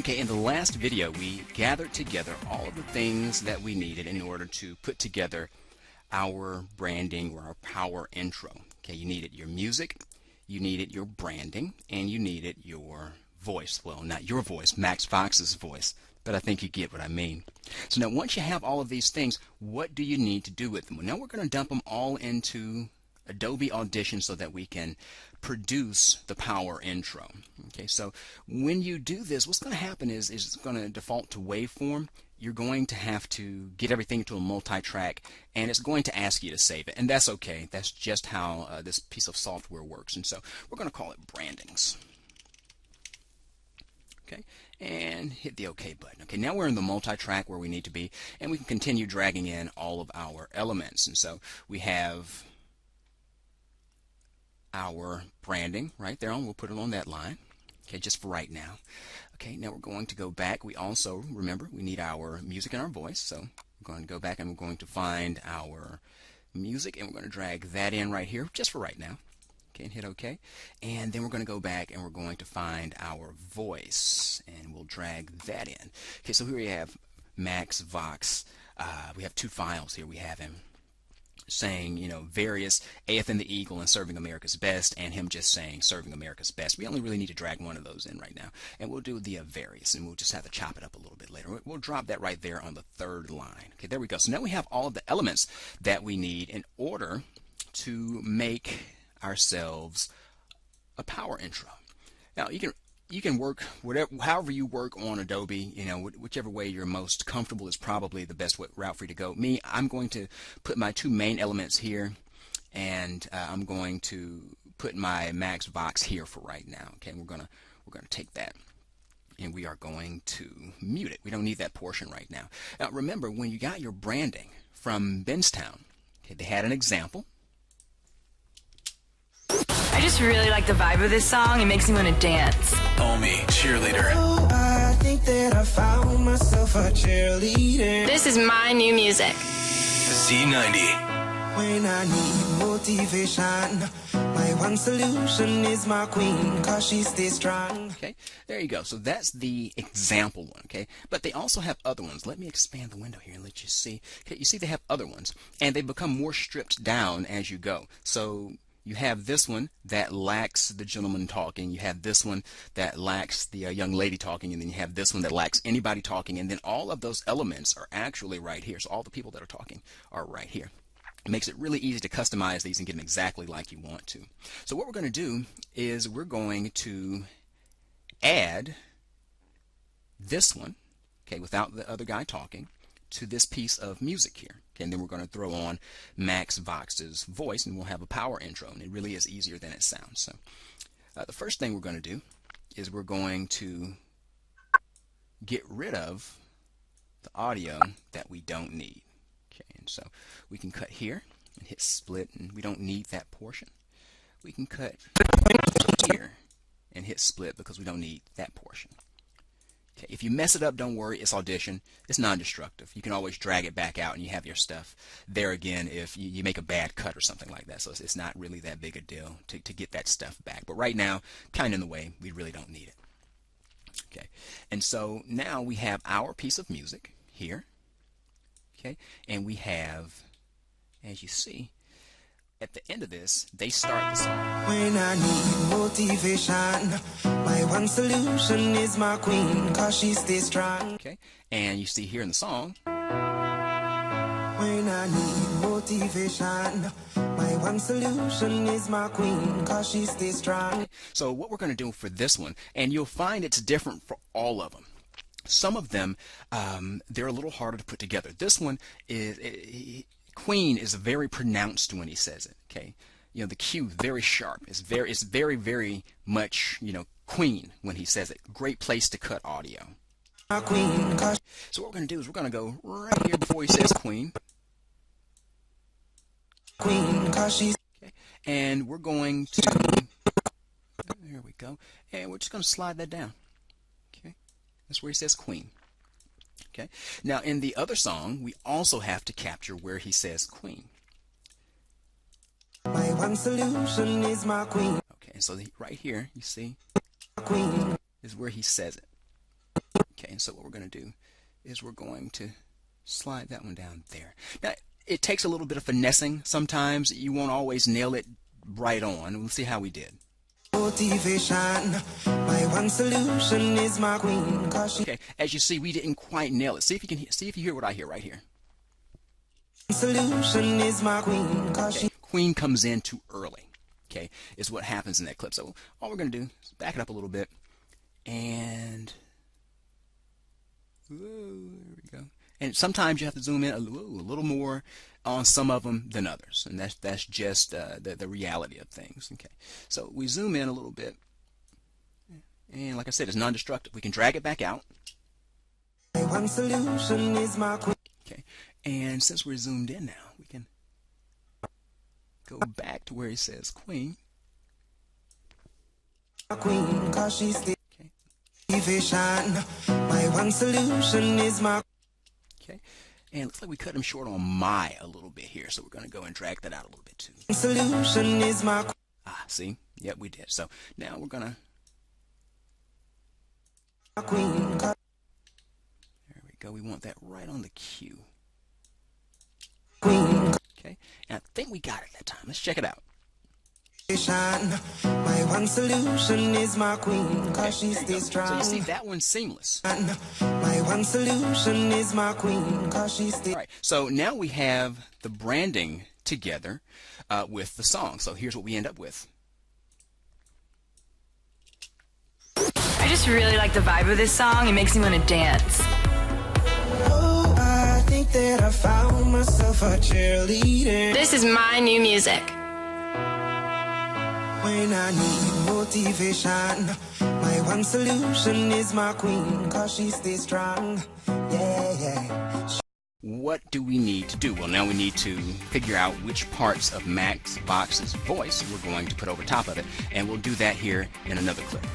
Okay, in the last video, we gathered together all of the things that we needed in order to put together our branding or our power intro. Okay, you needed your music, you needed your branding, and you needed your voice. Well, not your voice, Max Fox's voice, but I think you get what I mean. So now once you have all of these things, what do you need to do with them? Well, now we're going to dump them all into Adobe Audition so that we can produce the power intro. Okay, so when you do this, what's going to happen is it's going to default to waveform. You're going to have to get everything into a multi-track, and it's going to ask you to save it, and that's okay. That's just how this piece of software works. And so we're going to call it brandings. Okay, and hit the OK button. Okay, now we're in the multi-track where we need to be, and we can continue dragging in all of our elements. And so we have our branding right there, and we'll put it on that line. Okay, just for right now. Okay, now we're going to go back. We also, remember, we need our music and our voice. So we're going to go back and we're going to find our music, and we're going to drag that in right here, just for right now. Okay, and hit OK. And then we're going to go back and we're going to find our voice, and we'll drag that in. Okay, so here we have Max Vox. We have two files here. We have him saying, you know, various AFN the Eagle and Serving America's Best, and him just saying Serving America's Best. We only really need to drag one of those in right now, and we'll do the various, and we'll just have to chop it up a little bit later. We'll drop that right there on the third line. Okay, there we go. So now we have all of the elements that we need in order to make ourselves a power intro. Now you can work however you work on Adobe, you know, whichever way you're most comfortable is probably the best route for you to go. I'm going to put my two main elements here, and I'm going to put my Max Vox here for right now. Okay, we're gonna take that, and we are going to mute it. We don't need that portion right now. Now remember, when you got your branding from Benstown, okay, they had an example. I just really like the vibe of this song. It makes me want to dance. Omi, cheerleader. Oh, I think that I found myself a cheerleader. This is my new music. Z90. When I need motivation, my one solution is my queen, cause she stays strong. Okay, there you go. So that's the example one, okay? But they also have other ones. Let me expand the window here and let you see. Okay, you see they have other ones, and they become more stripped down as you go. So you have this one that lacks the gentleman talking. You have this one that lacks the young lady talking. And then you have this one that lacks anybody talking. And then all of those elements are actually right here. So all the people that are talking are right here. It makes it really easy to customize these and get them exactly like you want to. So what we're going to do is we're going to add this one, okay, without the other guy talking, to this piece of music here. Okay, and then we're going to throw on Max Vox's voice, and we'll have a power intro, and it really is easier than it sounds. So the first thing we're going to do is we're going to get rid of the audio that we don't need. Okay, and so we can cut here and hit split, and we don't need that portion. We can cut here and hit split because we don't need that portion. Okay, if you mess it up, don't worry, it's Audition. It's non-destructive. You can always drag it back out and you have your stuff there again if you make a bad cut or something like that. So it's not really that big a deal to get that stuff back. But right now, kind of in the way, we really don't need it. Okay, and so now we have our piece of music here. Okay, and we have, as you see, at the end of this, they start the song. When I need motivation, my one solution is my queen, cause she stays strong. Okay, and you see here in the song. When I need motivation, my one solution is my queen, cause she stays strong. So what we're going to do for this one, and you'll find it's different for all of them. Some of them, they're a little harder to put together. This one is... Queen is very pronounced when he says it. Okay, you know, the Q very sharp. It's very very much, you know, Queen when he says it. Great place to cut audio. So what we're going to do is we're going to go right here before he says Queen. Okay, and we're going to, there we go, and we're just going to slide that down. Okay, that's where he says Queen. Okay. Now in the other song, we also have to capture where he says Queen. My one solution is my queen. Okay, so right here, you see, Queen is where he says it. Okay, and so what we're going to do is we're going to slide that one down there. Now, it takes a little bit of finessing sometimes. You won't always nail it right on. We'll see how we did. Motivation, my one solution is my queen. Okay, as you see, we didn't quite nail it. See if you hear what I hear right here. Solution is my queen. Okay. Queen comes in too early. Okay, is what happens in that clip. So all we're going to do is back it up a little bit, and there we go. And sometimes you have to zoom in a little more on some of them than others, and that's just the reality of things. Okay, so we zoom in a little bit, and like I said, it's non-destructive. We can drag it back out. One solution is my queen. Okay, and since we're zoomed in now, we can go back to where it says Queen. Queen, 'cause she's the motivation. My one solution is my. Okay, and it looks like we cut him short on my a little bit here, so we're going to go and drag that out a little bit too. Solution is my. See? Yep, we did. So now we're going to. Queen. There we go. We want that right on the cue. Queen. Okay, and I think we got it that time. Let's check it out. My one solution is my queen, 'cause she stays strong. So you see, that one's seamless. My one solution is my queen, 'cause she stays. All right, so now we have the branding together with the song. So here's what we end up with. I just really like the vibe of this song. It makes me want to dance. Oh, I think that I found myself a cheerleader. This is my new music. When I need motivation, my one solution is my queen, 'cause she stays strong. Yeah, yeah. What do we need to do? Well, now we need to figure out which parts of Max Box's voice we're going to put over top of it, and we'll do that here in another clip.